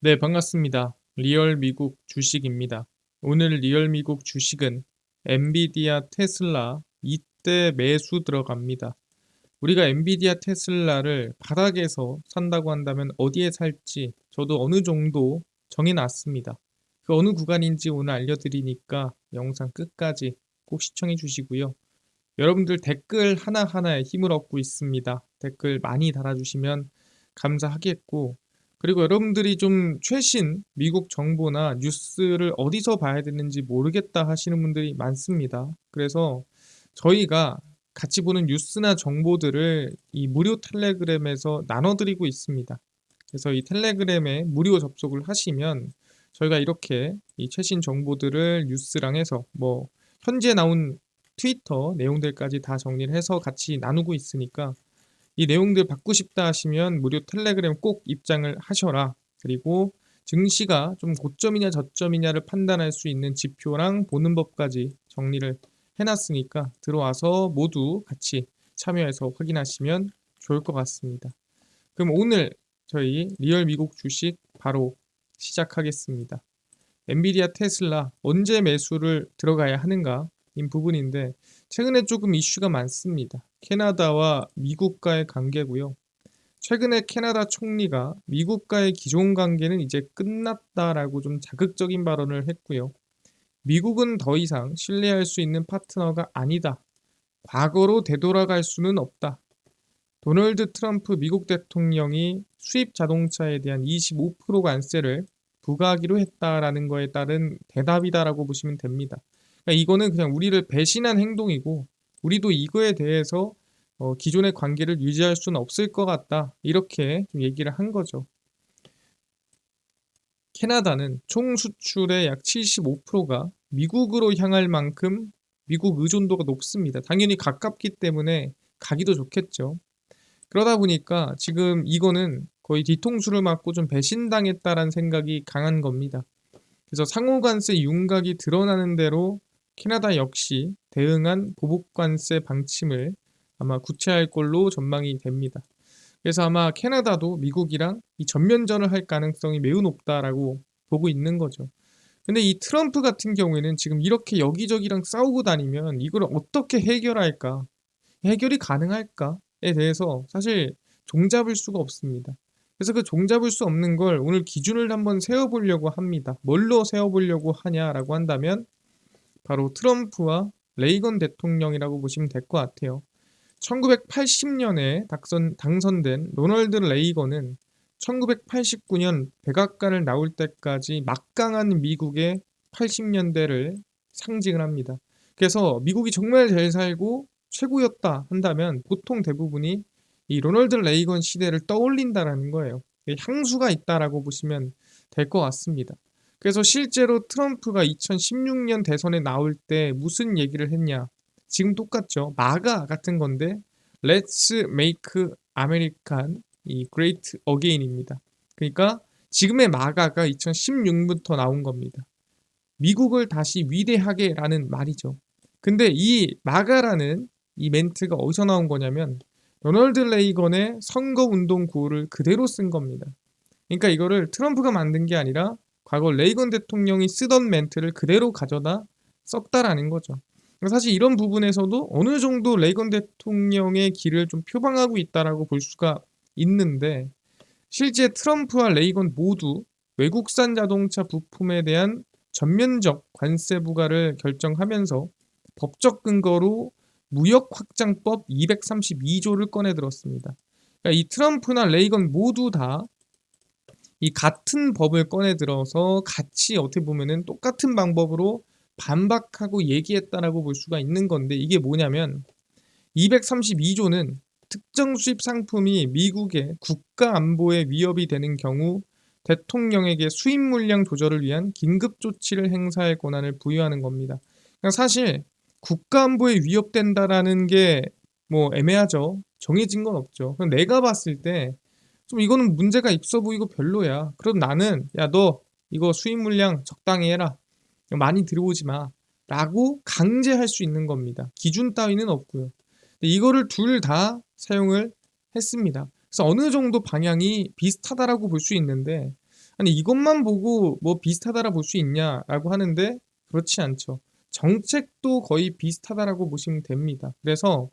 네, 반갑습니다. 리얼 미국 주식입니다. 오늘 리얼 미국 주식은 엔비디아, 테슬라 이때 매수 들어갑니다. 우리가 엔비디아, 테슬라를 바닥에서 산다고 한다면 어디에 살지 저도 어느 정도 정해놨습니다. 그 어느 구간인지 오늘 알려드리니까 영상 끝까지 꼭 시청해 주시고요. 여러분들 댓글 하나하나에 힘을 얻고 있습니다. 댓글 많이 달아주시면 감사하겠고, 그리고 여러분들이 좀 최신 미국 정보나 뉴스를 어디서 봐야 되는지 모르겠다 하시는 분들이 많습니다. 그래서 저희가 같이 보는 뉴스나 정보들을 이 무료 텔레그램에서 나눠드리고 있습니다. 그래서 이 텔레그램에 무료 접속을 하시면 저희가 이렇게 이 최신 정보들을 뉴스랑 해서 현재 나온 트위터 내용들까지 다 정리를 해서 같이 나누고 있으니까 이 내용들 받고 싶다 하시면 무료 텔레그램 꼭 입장을 하셔라. 그리고 증시가 좀 고점이냐 저점이냐를 판단할 수 있는 지표랑 보는 법까지 정리를 해놨으니까 들어와서 모두 같이 참여해서 확인하시면 좋을 것 같습니다. 그럼 오늘 저희 리얼 미국 주식 바로 시작하겠습니다. 엔비디아, 테슬라 언제 매수를 들어가야 하는가 인 부분인데, 최근에 조금 이슈가 많습니다. 캐나다와 미국과의 관계고요. 최근에 캐나다 총리가 미국과의 기존 관계는 이제 끝났다라고 좀 자극적인 발언을 했고요. 미국은 더 이상 신뢰할 수 있는 파트너가 아니다. 과거로 되돌아갈 수는 없다. 도널드 트럼프 미국 대통령이 수입 자동차에 대한 25% 관세를 부과하기로 했다라는 거에 따른 대답이다라고 보시면 됩니다. 그러니까 이거는 그냥 우리를 배신한 행동이고, 우리도 이거에 대해서 기존의 관계를 유지할 수는 없을 것 같다, 이렇게 좀 얘기를 한 거죠. 캐나다는 총 수출의 약 75%가 미국으로 향할 만큼 미국 의존도가 높습니다. 당연히 가깝기 때문에 가기도 좋겠죠. 그러다 보니까 지금 이거는 거의 뒤통수를 맞고 좀 배신당했다라는 생각이 강한 겁니다. 그래서 상호관세 윤곽이 드러나는 대로 캐나다 역시 대응한 보복관세 방침을 아마 구체화할 걸로 전망이 됩니다. 그래서 아마 캐나다도 미국이랑 이 전면전을 할 가능성이 매우 높다라고 보고 있는 거죠. 근데 이 트럼프 같은 경우에는 지금 이렇게 여기저기랑 싸우고 다니면 이걸 어떻게 해결할까? 해결이 가능할까에 대해서 사실 종잡을 수가 없습니다. 그래서 그 종잡을 수 없는 걸 오늘 기준을 한번 세워보려고 합니다. 뭘로 세워보려고 하냐라고 한다면 바로 트럼프와 레이건 대통령이라고 보시면 될 것 같아요. 1980년에 당선된 로널드 레이건은 1989년 백악관을 나올 때까지 막강한 미국의 80년대를 상징을 합니다. 그래서 미국이 정말 잘 살고 최고였다 한다면 보통 대부분이 이 로널드 레이건 시대를 떠올린다라는 거예요. 향수가 있다라고 보시면 될 것 같습니다. 그래서 실제로 트럼프가 2016년 대선에 나올 때 무슨 얘기를 했냐? 지금 똑같죠. 마가 같은 건데 Let's make American great again입니다. 그러니까 지금의 마가가 2016부터 나온 겁니다. 미국을 다시 위대하게라는 말이죠. 근데 이 마가라는 이 멘트가 어디서 나온 거냐면 로널드 레이건의 선거운동 구호를 그대로 쓴 겁니다. 그러니까 이거를 트럼프가 만든 게 아니라 과거 레이건 대통령이 쓰던 멘트를 그대로 가져다 썼다라는 거죠. 사실 이런 부분에서도 어느 정도 레이건 대통령의 길을 좀 표방하고 있다라고 볼 수가 있는데, 실제 트럼프와 레이건 모두 외국산 자동차 부품에 대한 전면적 관세 부과를 결정하면서 법적 근거로 무역확장법 232조를 꺼내 들었습니다. 그러니까 이 트럼프나 레이건 모두 다 이 같은 법을 꺼내 들어서 같이 어떻게 보면은 똑같은 방법으로 반박하고 얘기했다라고 볼 수가 있는 건데, 이게 뭐냐면 232조는 특정 수입 상품이 미국의 국가 안보에 위협이 되는 경우 대통령에게 수입 물량 조절을 위한 긴급 조치를 행사할 권한을 부여하는 겁니다. 그러니까 사실 국가 안보에 위협된다라는 게 애매하죠. 정해진 건 없죠. 그럼 내가 봤을 때 좀 이거는 문제가 있어 보이고 별로야. 그럼 나는 야, 너 이거 수입 물량 적당히 해라. 많이 들어오지 마. 라고 강제할 수 있는 겁니다. 기준 따위는 없고요. 이거를 둘 다 사용을 했습니다. 그래서 어느 정도 방향이 비슷하다라고 볼 수 있는데, 아니 이것만 보고 뭐 비슷하다라 볼 수 있냐라고 하는데 그렇지 않죠. 정책도 거의 비슷하다라고 보시면 됩니다. 그래서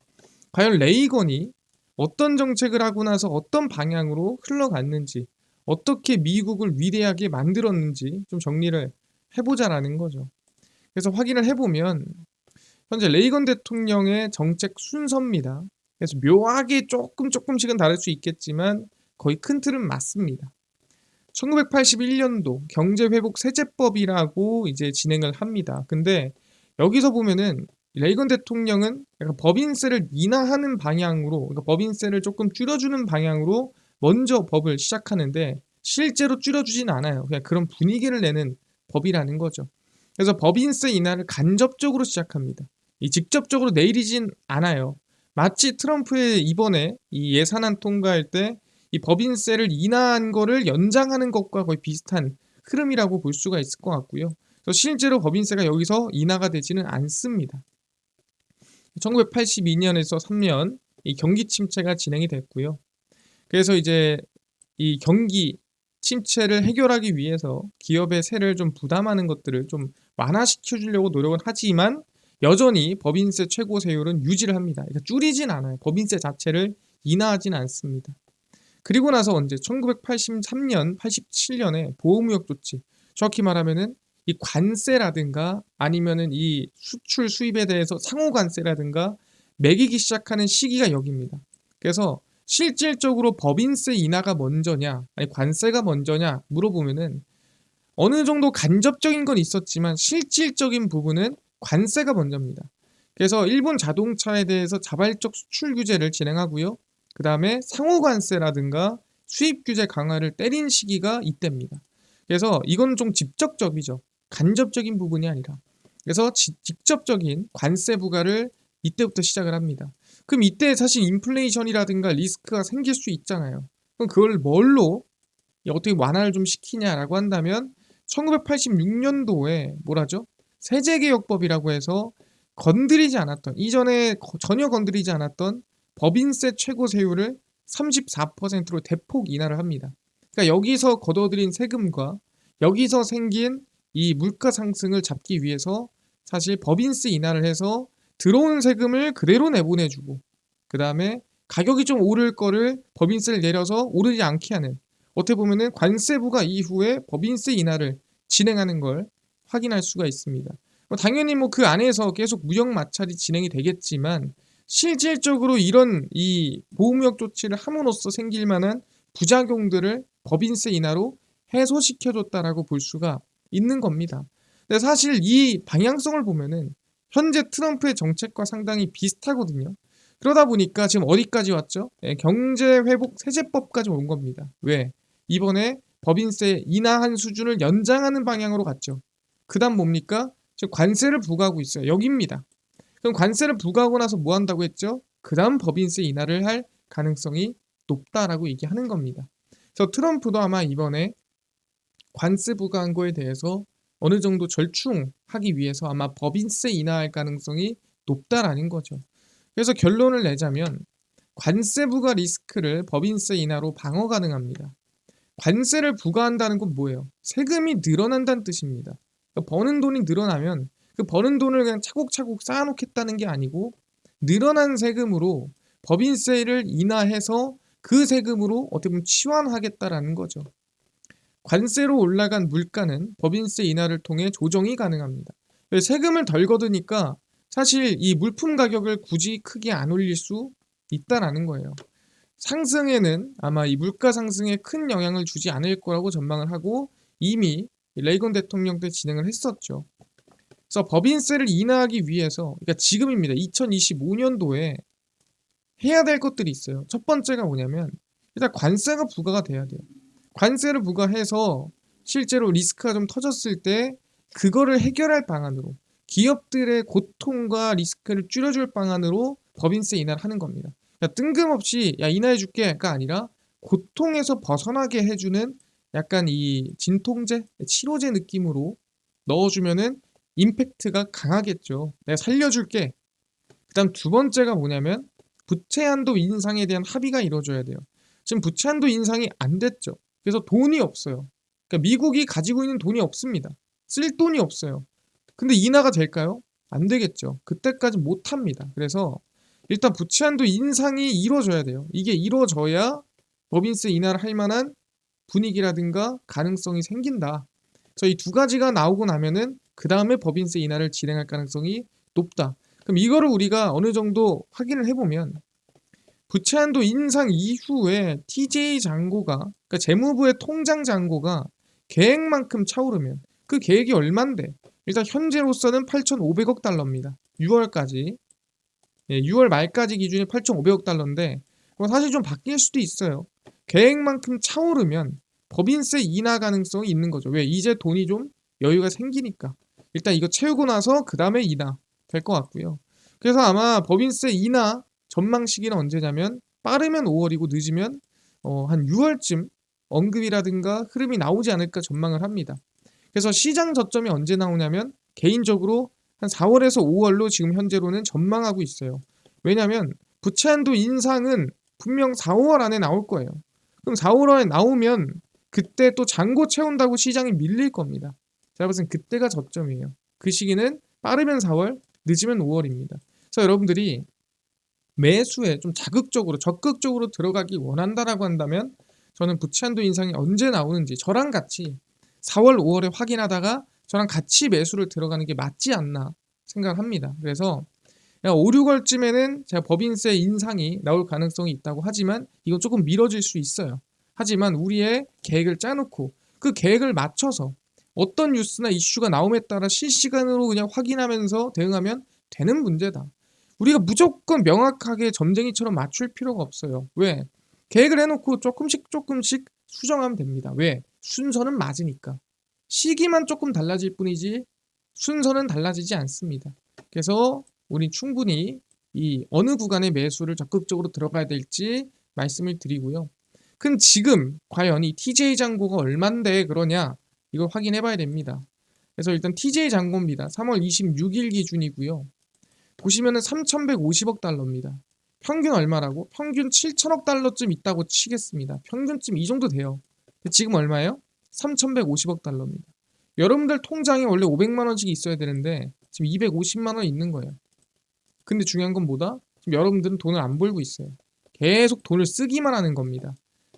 과연 레이건이 어떤 정책을 하고 나서 어떤 방향으로 흘러갔는지, 어떻게 미국을 위대하게 만들었는지 좀 정리를 해보자라는 거죠. 그래서 확인을 해보면 현재 레이건 대통령의 정책 순서입니다. 그래서 묘하게 조금씩은 다를 수 있겠지만 거의 큰 틀은 맞습니다. 1981년도 경제회복 세제법이라고 이제 진행을 합니다. 근데 여기서 보면은 레이건 대통령은 약간 법인세를 인하하는 방향으로, 그러니까 법인세를 조금 줄여주는 방향으로 먼저 법을 시작하는데 실제로 줄여주진 않아요. 그냥 그런 분위기를 내는 법이라는 거죠. 그래서 법인세 인하를 간접적으로 시작합니다. 이 직접적으로 내리진 않아요. 마치 트럼프의 이번에 이 예산안 통과할 때 이 법인세를 인하한 거를 연장하는 것과 거의 비슷한 흐름이라고 볼 수가 있을 것 같고요. 그래서 실제로 법인세가 여기서 인하가 되지는 않습니다. 1982년에서 3년 이 경기 침체가 진행이 됐고요. 그래서 이제 이 경기 침체를 해결하기 위해서 기업의 세를 좀 부담하는 것들을 좀 완화시켜 주려고 노력은 하지만 여전히 법인세 최고 세율은 유지를 합니다. 그러니까 줄이진 않아요. 법인세 자체를 인하하진 않습니다. 그리고 나서 언제 1983년, 87년에 보호무역 조치, 정확히 말하면은 이 관세라든가 아니면은 이 수출 수입에 대해서 상호 관세라든가 매기기 시작하는 시기가 여기입니다. 그래서 실질적으로 법인세 인하가 먼저냐, 아니 관세가 먼저냐 물어보면은 어느 정도 간접적인 건 있었지만 실질적인 부분은 관세가 먼저입니다. 그래서 일본 자동차에 대해서 자발적 수출 규제를 진행하고요. 그 다음에 상호 관세라든가 수입 규제 강화를 때린 시기가 이때입니다. 그래서 이건 좀 직접적이죠. 간접적인 부분이 아니라. 그래서 직접적인 관세 부과를 이때부터 시작을 합니다. 그럼 이때 사실 인플레이션이라든가 리스크가 생길 수 있잖아요. 그럼 그걸 뭘로 어떻게 완화를 좀 시키냐라고 한다면 1986년도에 뭐라죠? 세제개혁법이라고 해서 건드리지 않았던, 이전에 전혀 건드리지 않았던 법인세 최고 세율을 34%로 대폭 인하를 합니다. 그러니까 여기서 걷어들인 세금과 여기서 생긴 이 물가 상승을 잡기 위해서 사실 법인세 인하를 해서 들어온 세금을 그대로 내보내주고 그 다음에 가격이 좀 오를 거를 법인세를 내려서 오르지 않게 하는, 어떻게 보면은 관세부가 이후에 법인세 인하를 진행하는 걸 확인할 수가 있습니다. 당연히 뭐 그 안에서 계속 무역 마찰이 진행이 되겠지만 실질적으로 이런 이 보호무역 조치를 함으로써 생길 만한 부작용들을 법인세 인하로 해소시켜줬다라고 볼 수가 있는 겁니다. 근데 사실 이 방향성을 보면은 현재 트럼프의 정책과 상당히 비슷하거든요. 그러다 보니까 지금 어디까지 왔죠? 경제회복세제법까지 온 겁니다. 왜? 이번에 법인세 인하한 수준을 연장하는 방향으로 갔죠. 그 다음 뭡니까? 지금 관세를 부과하고 있어요. 여기입니다. 그럼 관세를 부과하고 나서 뭐 한다고 했죠? 그 다음 법인세 인하를 할 가능성이 높다라고 얘기하는 겁니다. 그래서 트럼프도 아마 이번에 관세 부과한 거에 대해서 어느 정도 절충하기 위해서 아마 법인세 인하할 가능성이 높다라는 거죠. 그래서 결론을 내자면 관세 부과 리스크를 법인세 인하로 방어 가능합니다. 관세를 부과한다는 건 뭐예요? 세금이 늘어난다는 뜻입니다. 그러니까 버는 돈이 늘어나면 그 버는 돈을 그냥 차곡차곡 쌓아놓겠다는 게 아니고 늘어난 세금으로 법인세를 인하해서 그 세금으로 어떻게 보면 치환하겠다라는 거죠. 관세로 올라간 물가는 법인세 인하를 통해 조정이 가능합니다. 세금을 덜 걷으니까 사실 이 물품 가격을 굳이 크게 안 올릴 수 있다라는 거예요. 상승에는 아마 이 물가 상승에 큰 영향을 주지 않을 거라고 전망을 하고 이미 레이건 대통령 때 진행을 했었죠. 그래서 법인세를 인하하기 위해서, 그러니까 지금입니다. 2025년도에 해야 될 것들이 있어요. 첫 번째가 뭐냐면 일단 관세가 부과가 돼야 돼요. 관세를 부과해서 실제로 리스크가 좀 터졌을 때 그거를 해결할 방안으로, 기업들의 고통과 리스크를 줄여줄 방안으로 법인세 인하를 하는 겁니다. 그러니까 뜬금없이 야 인하해줄게가 아니라 고통에서 벗어나게 해주는 약간 이 진통제, 치료제 느낌으로 넣어주면은 임팩트가 강하겠죠. 내가 살려줄게. 그다음 두 번째가 뭐냐면 부채 한도 인상에 대한 합의가 이루어져야 돼요. 지금 부채 한도 인상이 안 됐죠. 그래서 돈이 없어요. 그러니까 미국이 가지고 있는 돈이 없습니다. 쓸 돈이 없어요. 근데 인하가 될까요? 안 되겠죠. 그때까지 못 합니다. 그래서 일단 부채 한도 인상이 이루어져야 돼요. 이게 이루어져야 법인세 인하를 할 만한 분위기라든가 가능성이 생긴다. 이 두 가지가 나오고 나면은 그 다음에 법인세 인하를 진행할 가능성이 높다. 그럼 이거를 우리가 어느 정도 확인을 해보면 부채 한도 인상 이후에 TJ 잔고가, 그러니까 재무부의 통장 잔고가 계획만큼 차오르면 그 계획이 얼만데? 일단 현재로서는 8,500억 달러입니다. 6월까지. 6월 말까지 기준이 8,500억 달러인데 사실 좀 바뀔 수도 있어요. 계획만큼 차오르면 법인세 인하 가능성이 있는 거죠. 왜? 이제 돈이 좀 여유가 생기니까. 일단 이거 채우고 나서 그 다음에 인하 될 것 같고요. 그래서 아마 법인세 인하 전망 시기는 언제냐면 빠르면 5월이고 늦으면 한 6월쯤 언급이라든가 흐름이 나오지 않을까 전망을 합니다. 그래서 시장 저점이 언제 나오냐면 개인적으로 한 4월에서 5월로 지금 현재로는 전망하고 있어요. 왜냐면 부채 한도 인상은 분명 4, 5월 안에 나올 거예요. 그럼 4, 5월에 나오면 그때 또 잔고 채운다고 시장이 밀릴 겁니다. 제가 봤을 땐 그때가 저점이에요. 그 시기는 빠르면 4월, 늦으면 5월입니다. 그래서 여러분들이 매수에 좀 자극적으로 적극적으로 들어가기 원한다라고 한다면 저는 부채 한도 인상이 언제 나오는지 저랑 같이 4월, 5월에 확인하다가 저랑 같이 매수를 들어가는 게 맞지 않나 생각을 합니다. 그래서 5, 6월쯤에는 제가 법인세 인상이 나올 가능성이 있다고 하지만 이건 조금 미뤄질 수 있어요. 하지만 우리의 계획을 짜놓고 그 계획을 맞춰서 어떤 뉴스나 이슈가 나옴에 따라 실시간으로 그냥 확인하면서 대응하면 되는 문제다. 우리가 무조건 명확하게 점쟁이처럼 맞출 필요가 없어요. 왜? 계획을 해놓고 조금씩 수정하면 됩니다. 왜? 순서는 맞으니까. 시기만 조금 달라질 뿐이지 순서는 달라지지 않습니다. 그래서 우리 충분히 이 어느 구간의 매수를 적극적으로 들어가야 될지 말씀을 드리고요. 그럼 지금 과연 이 TJ 잔고가 얼만데 그러냐 이걸 확인해 봐야 됩니다. 그래서 일단 TJ 잔고입니다. 3월 26일 기준이고요. 보시면은 3,150억 달러입니다. 평균 얼마라고? 평균 7천억 달러쯤 있다고 치겠습니다. 평균쯤 이 정도 돼요. 지금 얼마예요? 3,150억 달러입니다. 여러분들 통장에 원래 500만 원씩 있어야 되는데 지금 250만 원 있는 거예요. 근데 중요한 건 뭐다? 지금 여러분들은 돈을 안 벌고 있어요. 계속 돈을 쓰기만 하는 겁니다.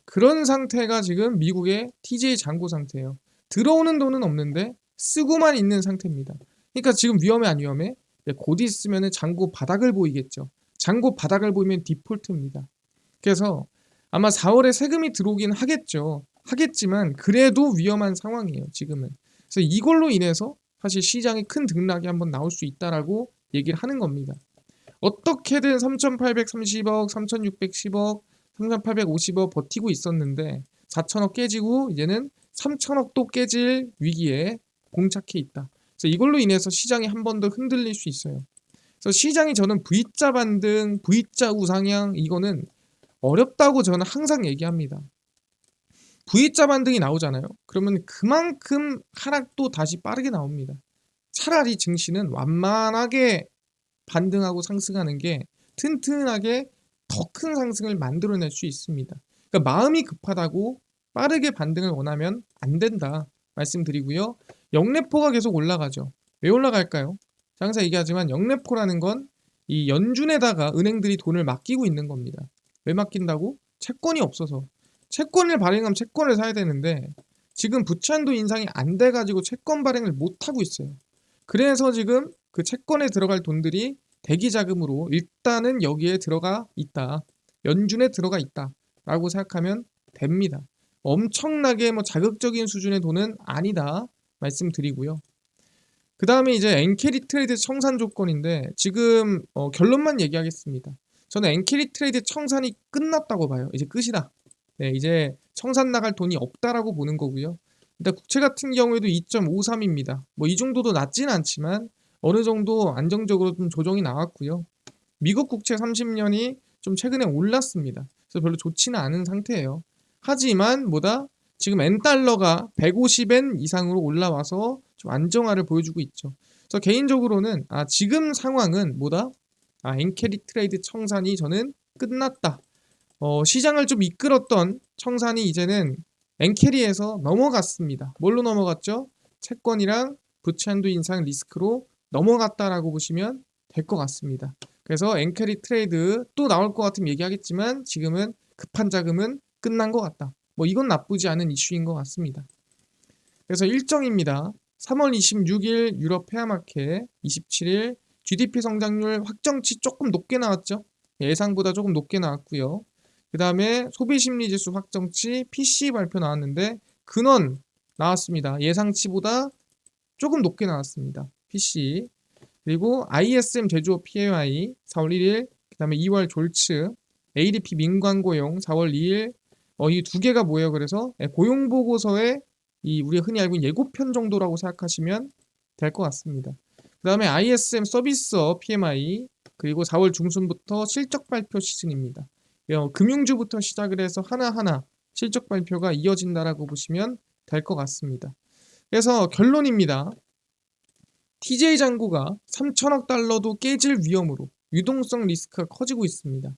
그런 상태가 지금 미국의 TJ 잔고 상태예요. 들어오는 돈은 없는데 쓰고만 있는 상태입니다. 그러니까 지금 위험해 안 위험해? 곧 있으면 잔고 바닥을 보이겠죠. 잔고 바닥을 보이면 디폴트입니다. 그래서 아마 4월에 세금이 들어오긴 하겠죠. 하겠지만 그래도 위험한 상황이에요. 지금은. 그래서 이걸로 인해서 사실 시장에 큰 등락이 한번 나올 수 있다라고 얘기를 하는 겁니다. 어떻게든 3,830억, 3,610억, 3,850억 버티고 있었는데 4천억 깨지고 이제는 3천억도 깨질 위기에 봉착해 있다. 그래서 이걸로 인해서 시장이 한 번 더 흔들릴 수 있어요. 그래서 시장이 저는 V자 반등, V자 우상향 이거는 어렵다고 저는 항상 얘기합니다. V자 반등이 나오잖아요. 그러면 그만큼 하락도 다시 빠르게 나옵니다. 차라리 증시는 완만하게 반등하고 상승하는 게 튼튼하게 더 큰 상승을 만들어낼 수 있습니다. 그러니까 마음이 급하다고 빠르게 반등을 원하면 안 된다 말씀드리고요. 영래포가 계속 올라가죠. 왜 올라갈까요? 항상 얘기하지만 영래포라는 건 이 연준에다가 은행들이 돈을 맡기고 있는 겁니다. 왜 맡긴다고? 채권이 없어서. 채권을 발행하면 채권을 사야 되는데 지금 부채 한도 인상이 안 돼가지고 채권 발행을 못 하고 있어요. 그래서 지금 그 채권에 들어갈 돈들이 대기자금으로 일단은 여기에 들어가 있다. 연준에 들어가 있다. 라고 생각하면 됩니다. 엄청나게 자극적인 수준의 돈은 아니다. 말씀드리고요. 그 다음에 이제 엔캐리 트레이드 청산 조건인데 지금 결론만 얘기하겠습니다. 저는 엔캐리 트레이드 청산이 끝났다고 봐요. 이제 끝이다. 네, 이제 청산 나갈 돈이 없다라고 보는 거고요. 일단 국채 같은 경우에도 2.53입니다. 이 정도도 낮지는 않지만 어느 정도 안정적으로 좀 조정이 나왔고요. 미국 국채 30년이 좀 최근에 올랐습니다. 그래서 별로 좋지는 않은 상태예요. 하지만 지금 엔달러가 150엔 이상으로 올라와서 좀 안정화를 보여주고 있죠. 그래서 개인적으로는 지금 상황은 엔캐리 트레이드 청산이 저는 끝났다. 시장을 좀 이끌었던 청산이 이제는 엔캐리에서 넘어갔습니다. 뭘로 넘어갔죠? 채권이랑 부채 한도 인상 리스크로 넘어갔다라고 보시면 될 것 같습니다. 그래서 엔캐리 트레이드 또 나올 것 같으면 얘기하겠지만 지금은 급한 자금은 끝난 것 같다. 뭐 이건 나쁘지 않은 이슈인 것 같습니다. 그래서 일정입니다. 3월 26일 유럽 페어마켓, 27일 GDP 성장률 확정치 조금 높게 나왔죠. 예상보다 조금 높게 나왔고요. 그 다음에 소비심리지수 확정치 PCE 발표 나왔는데 근원 나왔습니다. 예상치보다 조금 높게 나왔습니다. PCE. 그리고 ISM 제조업 PMI 4월 1일, 그 다음에 2월 졸츠, ADP 민관고용 4월 2일. 이 두 개가 뭐예요? 그래서 고용보고서의 이 우리가 흔히 알고 있는 예고편 정도라고 생각하시면 될 것 같습니다. 그 다음에 ISM 서비스업 PMI, 그리고 4월 중순부터 실적 발표 시즌입니다. 금융주부터 시작을 해서 하나하나 실적 발표가 이어진다라고 보시면 될 것 같습니다. 그래서 결론입니다. TJ 잔고가 3천억 달러도 깨질 위험으로 유동성 리스크가 커지고 있습니다.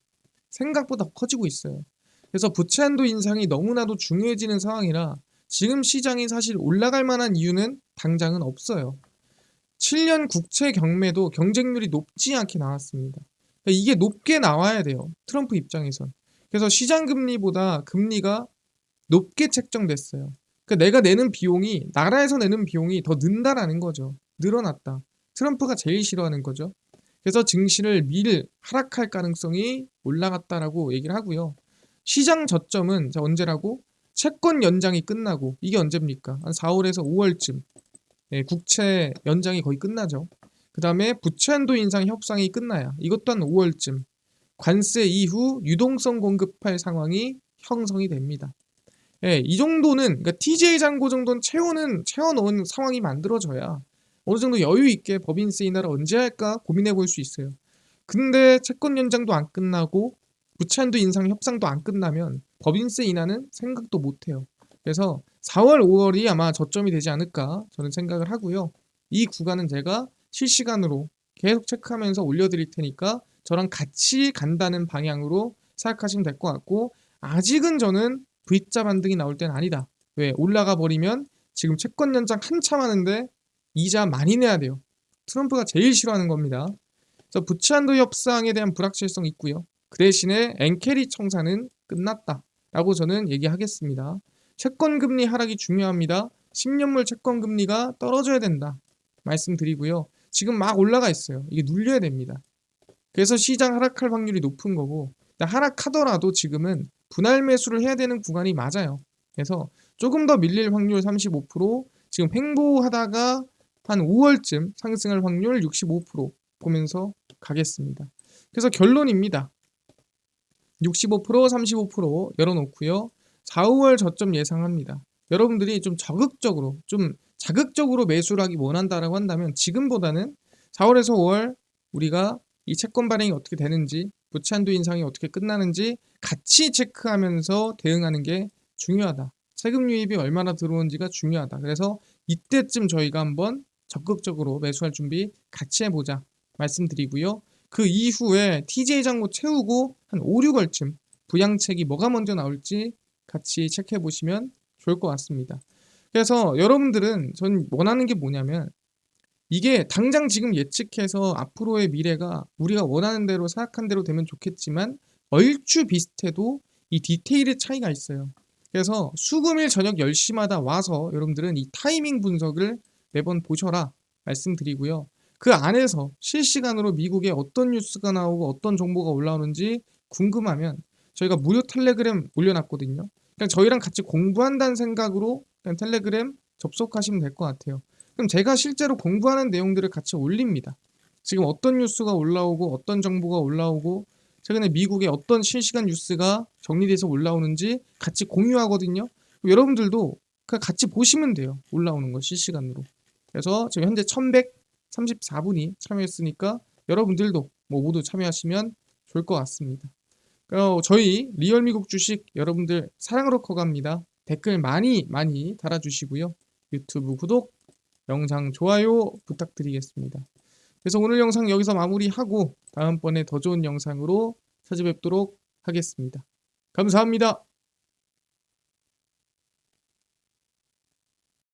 생각보다 커지고 있어요. 그래서 부채 한도 인상이 너무나도 중요해지는 상황이라 지금 시장이 사실 올라갈 만한 이유는 당장은 없어요. 7년 국채 경매도 경쟁률이 높지 않게 나왔습니다. 그러니까 이게 높게 나와야 돼요. 트럼프 입장에선. 그래서 시장 금리보다 금리가 높게 책정됐어요. 그러니까 내가 내는 비용이 나라에서 내는 비용이 더 는다라는 거죠. 늘어났다. 트럼프가 제일 싫어하는 거죠. 그래서 증시를 밀 하락할 가능성이 올라갔다라고 얘기를 하고요. 시장 저점은 언제라고? 채권 연장이 끝나고 이게 언제입니까? 한 4월에서 5월쯤 국채 연장이 거의 끝나죠. 그 다음에 부채 한도 인상 협상이 끝나야 이것 또한 5월쯤 관세 이후 유동성 공급할 상황이 형성이 됩니다. 이 정도는 그러니까 TJ 잔고 정도는 채워놓은 상황이 만들어져야 어느 정도 여유 있게 법인세 인하를 언제 할까 고민해 볼 수 있어요. 근데 채권 연장도 안 끝나고 부채 한도 인상 협상도 안 끝나면 법인세 인하는 생각도 못 해요. 그래서 4월, 5월이 아마 저점이 되지 않을까 저는 생각을 하고요. 이 구간은 제가 실시간으로 계속 체크하면서 올려드릴 테니까 저랑 같이 간다는 방향으로 생각하시면 될 것 같고 아직은 저는 V자 반등이 나올 때는 아니다. 왜? 올라가 버리면 지금 채권 연장 한참 하는데 이자 많이 내야 돼요. 트럼프가 제일 싫어하는 겁니다. 그래서 부채 한도 협상에 대한 불확실성이 있고요. 그 대신에 엔캐리 청산은 끝났다라고 저는 얘기하겠습니다. 채권 금리 하락이 중요합니다. 10년물 채권 금리가 떨어져야 된다 말씀드리고요. 지금 막 올라가 있어요. 이게 눌려야 됩니다. 그래서 시장 하락할 확률이 높은 거고 하락하더라도 지금은 분할 매수를 해야 되는 구간이 맞아요. 그래서 조금 더 밀릴 확률 35%, 지금 횡보하다가 한 5월쯤 상승할 확률 65% 보면서 가겠습니다. 그래서 결론입니다. 65%, 35% 열어놓고요. 4, 5월 저점 예상합니다. 여러분들이 좀 적극적으로, 좀 자극적으로 매수를 하기 원한다라고 한다면 지금보다는 4월에서 5월 우리가 이 채권 발행이 어떻게 되는지, 부채 한도 인상이 어떻게 끝나는지 같이 체크하면서 대응하는 게 중요하다. 세금 유입이 얼마나 들어오는지가 중요하다. 그래서 이때쯤 저희가 한번 적극적으로 매수할 준비 같이 해보자 말씀드리고요. 그 이후에 TJ 잔고 채우고 한 5, 6월쯤 부양책이 뭐가 먼저 나올지 같이 체크해 보시면 좋을 것 같습니다. 그래서 여러분들은 전 원하는 게 뭐냐면 이게 당장 지금 예측해서 앞으로의 미래가 우리가 원하는 대로 생각한 대로 되면 좋겠지만 얼추 비슷해도 이 디테일의 차이가 있어요. 그래서 수금일 저녁 10시마다 와서 여러분들은 이 타이밍 분석을 매번 보셔라 말씀드리고요. 그 안에서 실시간으로 미국에 어떤 뉴스가 나오고 어떤 정보가 올라오는지 궁금하면 저희가 무료 텔레그램 올려놨거든요. 그냥 저희랑 같이 공부한다는 생각으로 그냥 텔레그램 접속하시면 될 것 같아요. 그럼 제가 실제로 공부하는 내용들을 같이 올립니다. 지금 어떤 뉴스가 올라오고 어떤 정보가 올라오고 최근에 미국의 어떤 실시간 뉴스가 정리돼서 올라오는지 같이 공유하거든요. 여러분들도 그냥 같이 보시면 돼요. 올라오는 거 실시간으로. 그래서 지금 현재 1134분이 참여했으니까 여러분들도 모두 참여하시면 좋을 것 같습니다. 저희 리얼 미국 주식 여러분들 사랑으로 커갑니다. 댓글 많이 달아주시고요. 유튜브 구독, 영상 좋아요 부탁드리겠습니다. 그래서 오늘 영상 여기서 마무리하고 다음번에 더 좋은 영상으로 찾아뵙도록 하겠습니다. 감사합니다.